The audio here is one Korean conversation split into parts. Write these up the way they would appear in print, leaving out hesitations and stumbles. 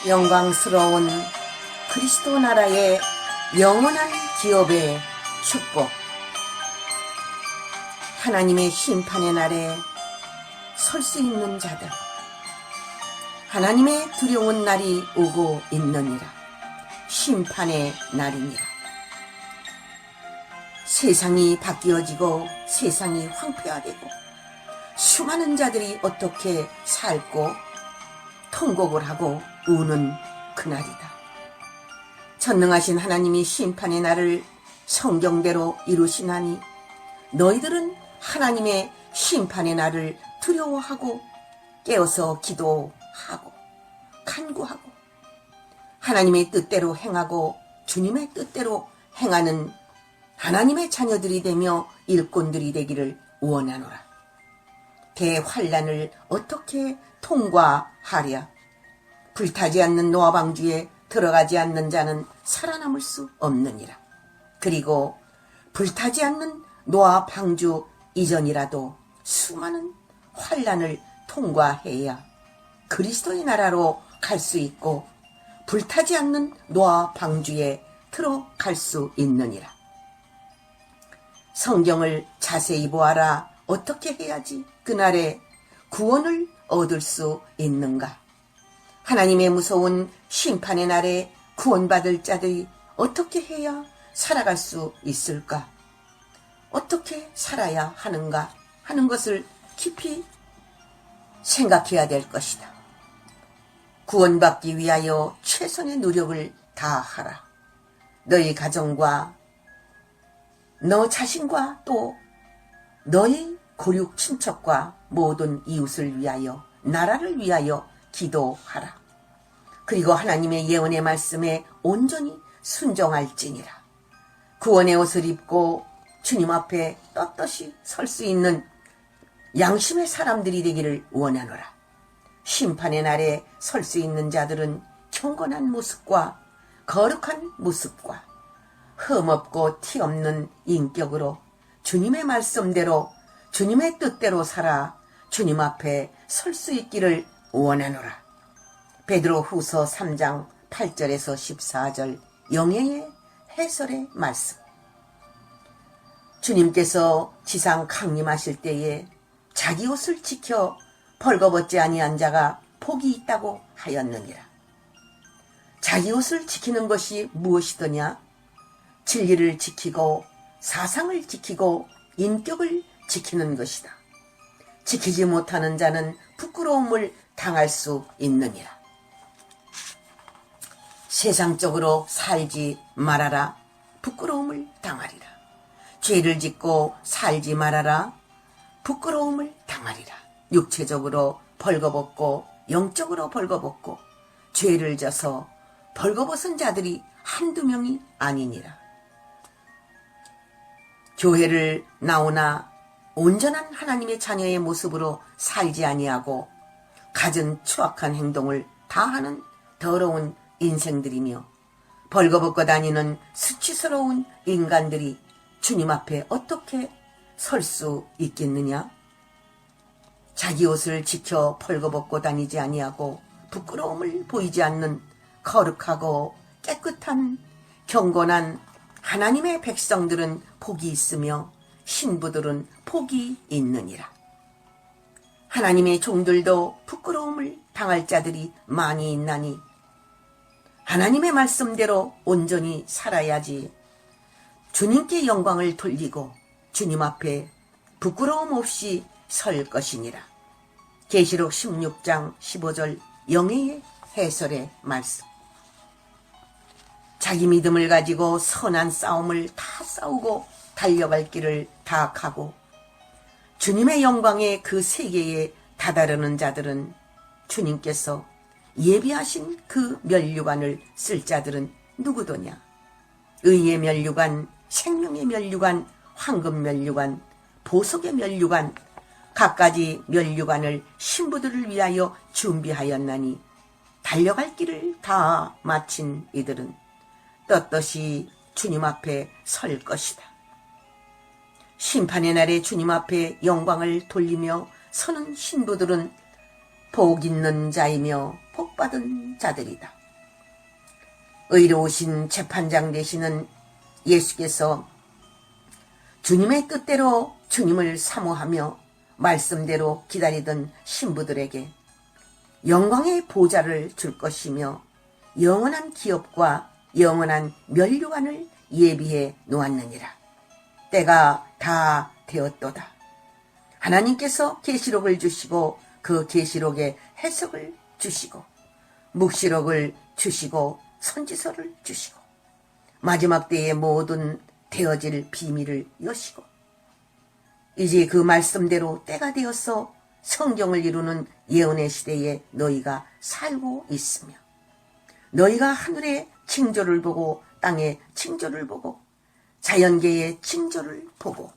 영광스러운 그리스도 나라의 영원한 기업의 축복. 하나님의 심판의 날에 설 수 있는 자들, 하나님의 두려운 날이 오고 있느니라. 심판의 날이니라. 세상이 바뀌어지고 세상이 황폐화되고 수많은 자들이 어떻게 살고 통곡을 하고 우는 그날이다. 전능하신 하나님이 심판의 날을 성경대로 이루시나니 너희들은 하나님의 심판의 날을 두려워하고 깨어서 기도하고 간구하고 하나님의 뜻대로 행하고 주님의 뜻대로 행하는 하나님의 자녀들이 되며 일꾼들이 되기를 원하노라. 대환란을 어떻게 통과하랴? 불타지 않는 노아 방주에 들어가지 않는 자는 살아남을 수 없느니라. 그리고 불타지 않는 노아 방주 이전이라도 수많은 환란을 통과해야 그리스도의 나라로 갈 수 있고 불타지 않는 노아 방주에 들어갈 수 있느니라. 성경을 자세히 보아라. 어떻게 해야지 그날에 구원을 얻을 수 있는가? 하나님의 무서운 심판의 날에 구원받을 자들이 어떻게 해야 살아갈 수 있을까? 어떻게 살아야 하는가 하는 것을 깊이 생각해야 될 것이다. 구원받기 위하여 최선의 노력을 다하라. 너희 가정과 너 자신과 또 너희 고륙 친척과 모든 이웃을 위하여 나라를 위하여 기도하라. 그리고 하나님의 예언의 말씀에 온전히 순종할지니라. 구원의 옷을 입고 주님 앞에 떳떳이 설 수 있는 양심의 사람들이 되기를 원하노라. 심판의 날에 설 수 있는 자들은 경건한 모습과 거룩한 모습과 흠없고 티없는 인격으로 주님의 말씀대로 주님의 뜻대로 살아 주님 앞에 설 수 있기를 원하노라. 베드로 후서 3장 8절에서 14절 영예의 해설의 말씀. 주님께서 지상 강림하실 때에 자기 옷을 지켜 벌거벗지 아니한 자가 복이 있다고 하였느니라. 자기 옷을 지키는 것이 무엇이더냐? 진리를 지키고 사상을 지키고 인격을 지키는 것이다. 지키지 못하는 자는 부끄러움을 당할 수 있느니라. 세상적으로 살지 말아라. 부끄러움을 당하리라. 죄를 짓고 살지 말아라. 부끄러움을 당하리라. 육체적으로 벌거벗고 영적으로 벌거벗고 죄를 져서 벌거벗은 자들이 한두 명이 아니니라. 교회를 나오나 온전한 하나님의 자녀의 모습으로 살지 아니하고 갖은 추악한 행동을 다하는 더러운 인생들이며 벌거벗고 다니는 수치스러운 인간들이 주님 앞에 어떻게 설 수 있겠느냐? 자기 옷을 지켜 벌거벗고 다니지 아니하고 부끄러움을 보이지 않는 거룩하고 깨끗한 경건한 하나님의 백성들은 복이 있으며 신부들은 복이 있느니라. 하나님의 종들도 부끄러움을 당할 자들이 많이 있나니 하나님의 말씀대로 온전히 살아야지 주님께 영광을 돌리고 주님 앞에 부끄러움 없이 설 것이니라. 계시록 16장 15절 영예의 해설의 말씀. 자기 믿음을 가지고 선한 싸움을 다 싸우고 달려갈 길을 다 가고 주님의 영광의 그 세계에 다다르는 자들은 주님께서 예비하신 그 면류관을 쓸 자들은 누구더냐? 의의 면류관, 생명의 면류관, 황금 면류관, 보석의 면류관, 갖가지 면류관을 신부들을 위하여 준비하였나니 달려갈 길을 다 마친 이들은 떳떳이 주님 앞에 설 것이다. 심판의 날에 주님 앞에 영광을 돌리며 서는 신부들은 복 있는 자이며 복받은 자들이다. 의로우신 재판장 되시는 예수께서 주님의 뜻대로 주님을 사모하며 말씀대로 기다리던 신부들에게 영광의 보좌를 줄 것이며 영원한 기업과 영원한 면류관을 예비해 놓았느니라. 때가 다 되었도다. 하나님께서 계시록을 주시고 그 계시록의 해석을 주시고 묵시록을 주시고 선지서를 주시고 마지막 때의 모든 되어질 비밀을 여시고 이제 그 말씀대로 때가 되어서 성경을 이루는 예언의 시대에 너희가 살고 있으며 너희가 하늘의 징조를 보고 땅의 징조를 보고 자연계의 징조를 보고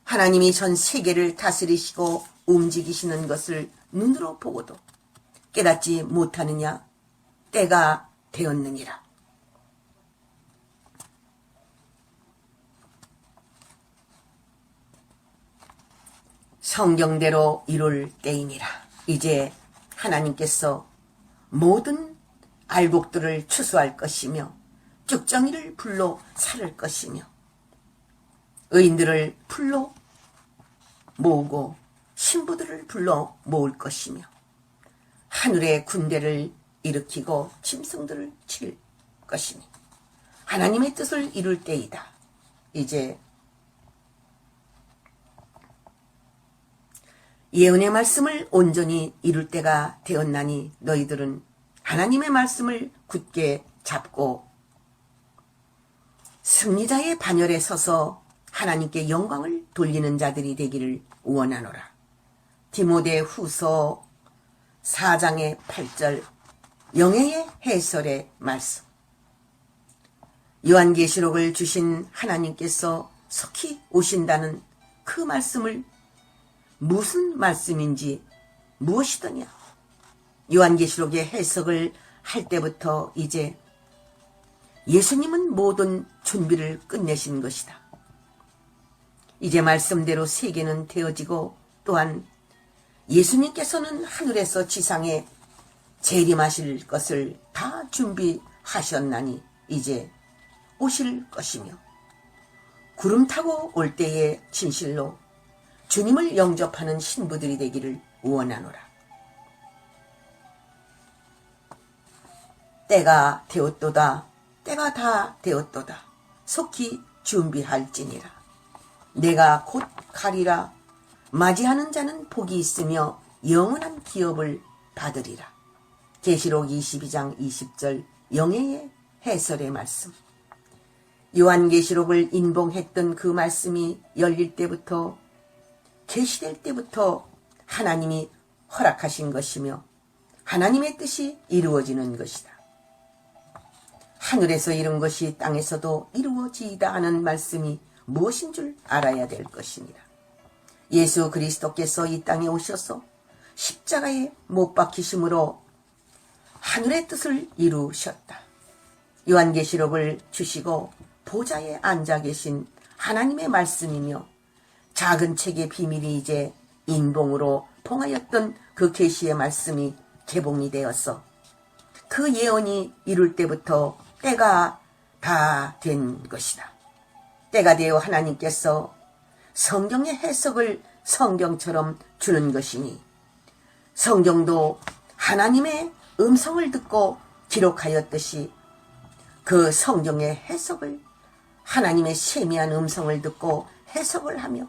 하나님이 전 세계를 다스리시고 움직이시는 것을 눈으로 보고도 깨닫지 못하느냐? 때가 되었느니라. 성경대로 이룰 때이니라. 이제 하나님께서 모든 알곡들을 추수할 것이며 쭉정이를 불러 살을 것이며 의인들을 불러 모으고 신부들을 불러 모을 것이며 하늘의 군대를 일으키고 짐승들을 칠 것이니 하나님의 뜻을 이룰 때이다. 이제 예언의 말씀을 온전히 이룰 때가 되었나니 너희들은 하나님의 말씀을 굳게 잡고 승리자의 반열에 서서 하나님께 영광을 돌리는 자들이 되기를 원하노라. 디모데 후서 4장의 8절 영예의 해설의 말씀. 요한계시록을 주신 하나님께서 속히 오신다는 그 말씀을 무슨 말씀인지 무엇이더냐? 요한계시록의 해석을 할 때부터 이제 예수님은 모든 준비를 끝내신 것이다. 이제 말씀대로 세계는 되어지고 또한 예수님께서는 하늘에서 지상에 재림하실 것을 다 준비하셨나니 이제 오실 것이며 구름 타고 올 때에 진실로 주님을 영접하는 신부들이 되기를 원하노라. 때가 되었도다. 때가 다 되었도다. 속히 준비할지니라. 내가 곧 가리라. 맞이하는 자는 복이 있으며 영원한 기업을 받으리라. 계시록 22장 20절 영예의 해설의 말씀. 요한계시록을 인봉했던 그 말씀이 열릴 때부터 계시될 때부터 하나님이 허락하신 것이며 하나님의 뜻이 이루어지는 것이다. 하늘에서 이룬 것이 땅에서도 이루어지이다 하는 말씀이 무엇인 줄 알아야 될 것입니다. 예수 그리스도께서 이 땅에 오셔서 십자가에 못 박히심으로 하늘의 뜻을 이루셨다. 요한계시록을 주시고 보좌에 앉아 계신 하나님의 말씀이며 작은 책의 비밀이 이제 인봉으로 봉하였던 그 계시의 말씀이 개봉이 되어서 그 예언이 이룰 때부터 때가 다 된 것이다. 때가 되어 하나님께서 성경의 해석을 성경처럼 주는 것이니 성경도 하나님의 음성을 듣고 기록하였듯이 그 성경의 해석을 하나님의 세미한 음성을 듣고 해석을 하며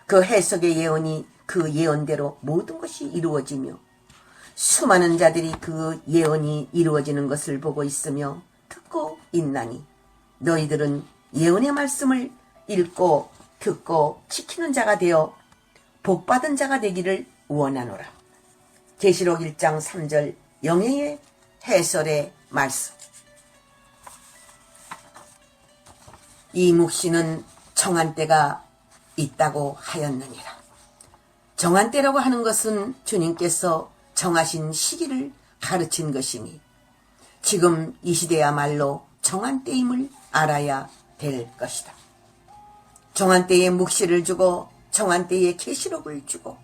그 해석의 예언이 그 예언대로 모든 것이 이루어지며 수많은 자들이 그 예언이 이루어지는 것을 보고 있으며 듣고 있나니 너희들은 예언의 말씀을 읽고 듣고 지키는 자가 되어 복받은 자가 되기를 원하노라. 계시록 1장 3절 영예의 해설의 말씀. 이 묵시는 정한 때가 있다고 하였느니라. 정한 때라고 하는 것은 주님께서 정하신 시기를 가르친 것이니 지금 이 시대야말로 정한 때임을 알아야 될 것이다. 정한 때에 묵시를 주고 정한 때에 계시록을 주고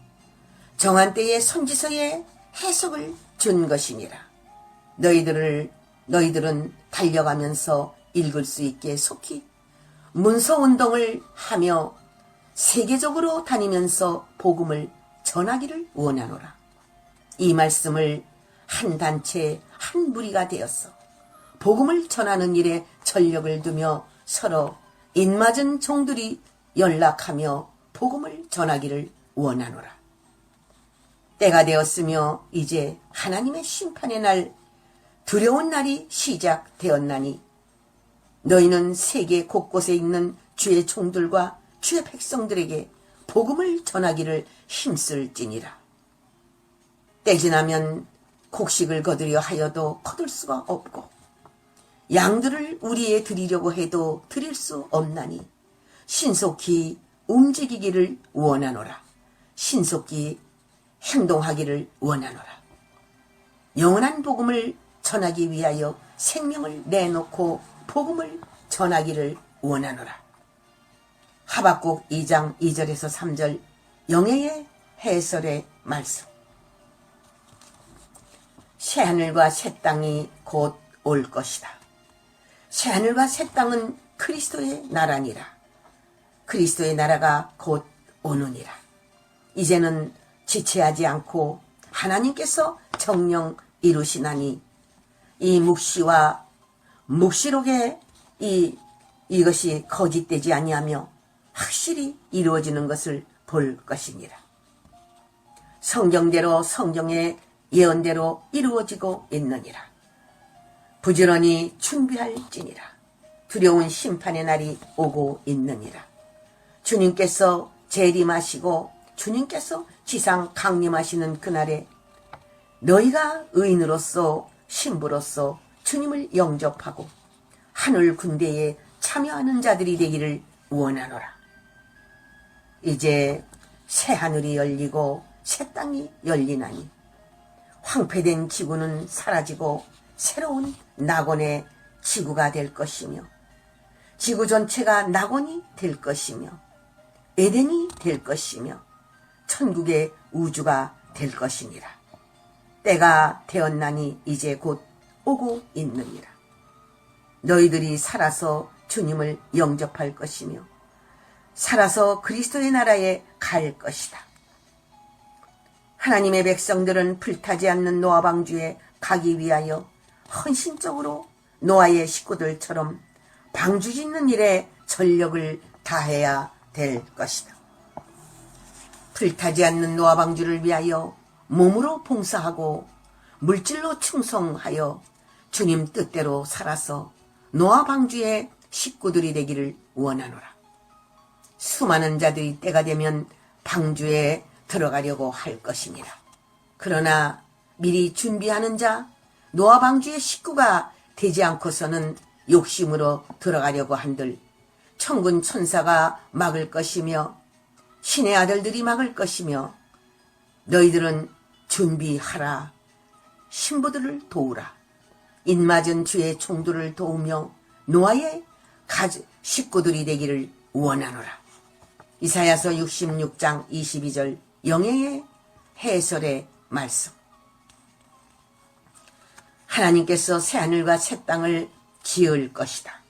정한 때에 선지서의 해석을 준 것이니라. 너희들은 달려가면서 읽을 수 있게 속히 문서운동을 하며 세계적으로 다니면서 복음을 전하기를 원하노라. 이 말씀을 한 단체 한 무리가 되었어 복음을 전하는 일에 전력을 두며 서로 입맞은 종들이 연락하며 복음을 전하기를 원하노라. 때가 되었으며 이제 하나님의 심판의 날 두려운 날이 시작되었나니 너희는 세계 곳곳에 있는 주의 종들과 주의 백성들에게 복음을 전하기를 힘쓸지니라. 때 지나면 곡식을 거두려 하여도 거둘 수가 없고 양들을 우리에 드리려고 해도 드릴 수 없나니 신속히 움직이기를 원하노라. 신속히 행동하기를 원하노라. 영원한 복음을 전하기 위하여 생명을 내놓고 복음을 전하기를 원하노라. 하박국 2장 2절에서 3절 영예의 해설의 말씀. 새하늘과 새 땅이 곧 올 것이다. 새하늘과 새 땅은 그리스도의 나라니라. 그리스도의 나라가 곧 오느니라. 이제는 지체하지 않고 하나님께서 정령 이루시나니 이 묵시와 묵시록에 이것이 거짓되지 아니하며 확실히 이루어지는 것을 볼 것이니라. 성경대로 성경의 예언대로 이루어지고 있느니라. 부지런히 준비할지니라. 두려운 심판의 날이 오고 있느니라. 주님께서 재림하시고 주님께서 지상 강림하시는 그날에 너희가 의인으로서 신부로서 주님을 영접하고 하늘 군대에 참여하는 자들이 되기를 원하노라. 이제 새 하늘이 열리고 새 땅이 열리나니 황폐된 지구는 사라지고 새로운 낙원의 지구가 될 것이며 지구 전체가 낙원이 될 것이며 에덴이 될 것이며 천국의 우주가 될 것이니라. 때가 되었나니 이제 곧 오고 있느니라. 너희들이 살아서 주님을 영접할 것이며 살아서 그리스도의 나라에 갈 것이다. 하나님의 백성들은 불타지 않는 노아 방주에 가기 위하여 헌신적으로 노아의 식구들처럼 방주 짓는 일에 전력을 다해야 될 것이다. 불타지 않는 노아 방주를 위하여 몸으로 봉사하고 물질로 충성하여 주님 뜻대로 살아서 노아 방주의 식구들이 되기를 원하노라. 수많은 자들이 때가 되면 방주에 들어가려고 할 것이니라. 그러나 미리 준비하는 자 노아 방주의 식구가 되지 않고서는 욕심으로 들어가려고 한들 천군 천사가 막을 것이며 신의 아들들이 막을 것이며 너희들은 준비하라. 신부들을 도우라. 입맞은 주의 종들을 도우며 노아의 식구들이 되기를 원하노라. 이사야서 66장 22절 영예의 해설의 말씀. 하나님께서 새하늘과 새 땅을 지을 것이다.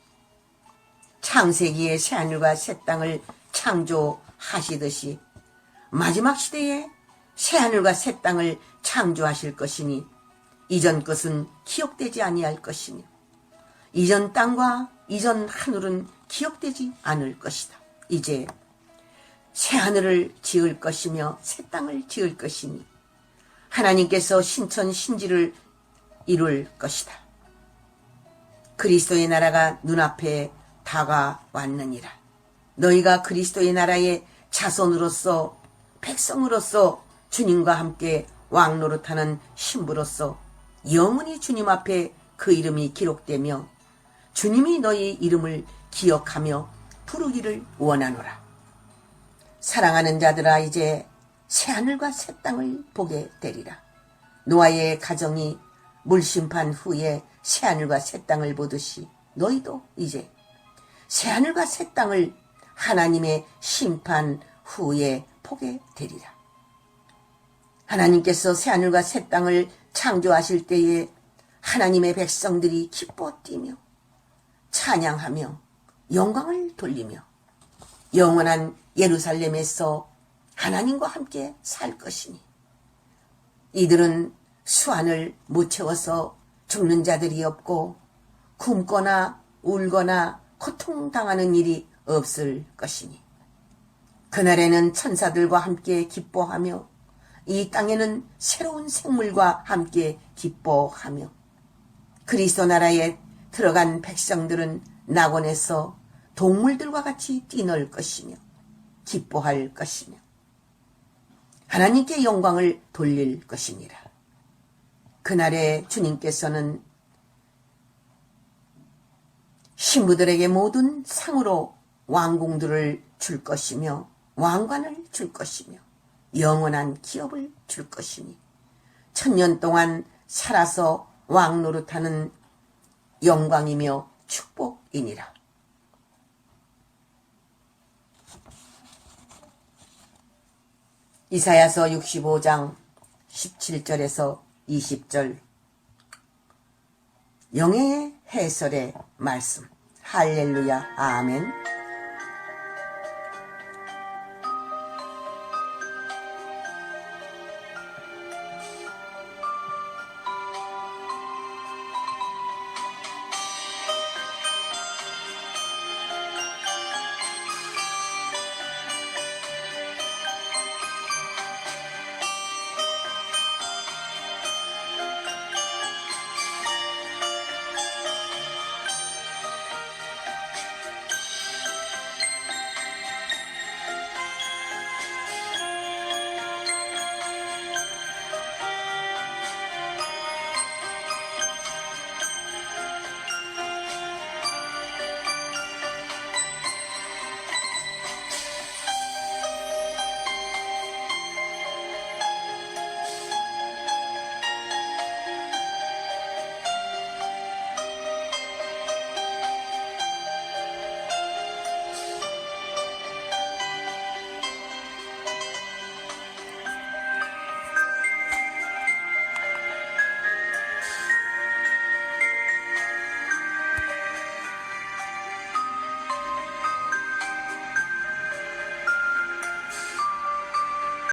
창세기에 새하늘과 새 땅을 창조하시듯이 마지막 시대에 새하늘과 새 땅을 창조하실 것이니 이전 것은 기억되지 아니할 것이며 이전 땅과 이전 하늘은 기억되지 않을 것이다. 이제 새하늘을 지을 것이며 새 땅을 지을 것이니 하나님께서 신천 신지를 이룰 것이다. 그리스도의 나라가 눈앞에 다가왔느니라. 너희가 그리스도의 나라의 자손으로서 백성으로서 주님과 함께 왕노릇하는 신부로서 영원히 주님 앞에 그 이름이 기록되며 주님이 너희 이름을 기억하며 부르기를 원하노라. 사랑하는 자들아, 이제 새하늘과 새 땅을 보게 되리라. 노아의 가정이 물심판 후에 새하늘과 새 땅을 보듯이 너희도 이제 새하늘과 새 땅을 하나님의 심판 후에 보게 되리라. 하나님께서 새하늘과 새 땅을 창조하실 때에 하나님의 백성들이 기뻐 뛰며 찬양하며 영광을 돌리며 영원한 예루살렘에서 하나님과 함께 살 것이니 이들은 수완을 못 채워서 죽는 자들이 없고 굶거나 울거나 고통당하는 일이 없을 것이니 그날에는 천사들과 함께 기뻐하며 이 땅에는 새로운 생물과 함께 기뻐하며 그리스도 나라에 들어간 백성들은 낙원에서 동물들과 같이 뛰놀 것이며 기뻐할 것이며 하나님께 영광을 돌릴 것이니라. 그날에 주님께서는 신부들에게 모든 상으로 왕궁들을 줄 것이며 왕관을 줄 것이며 영원한 기업을 줄 것이니 1000년 동안 살아서 왕 노릇하는 영광이며 축복이니라. 이사야서 65장 17절에서 20절 영예의 해설의 말씀. 할렐루야 아멘.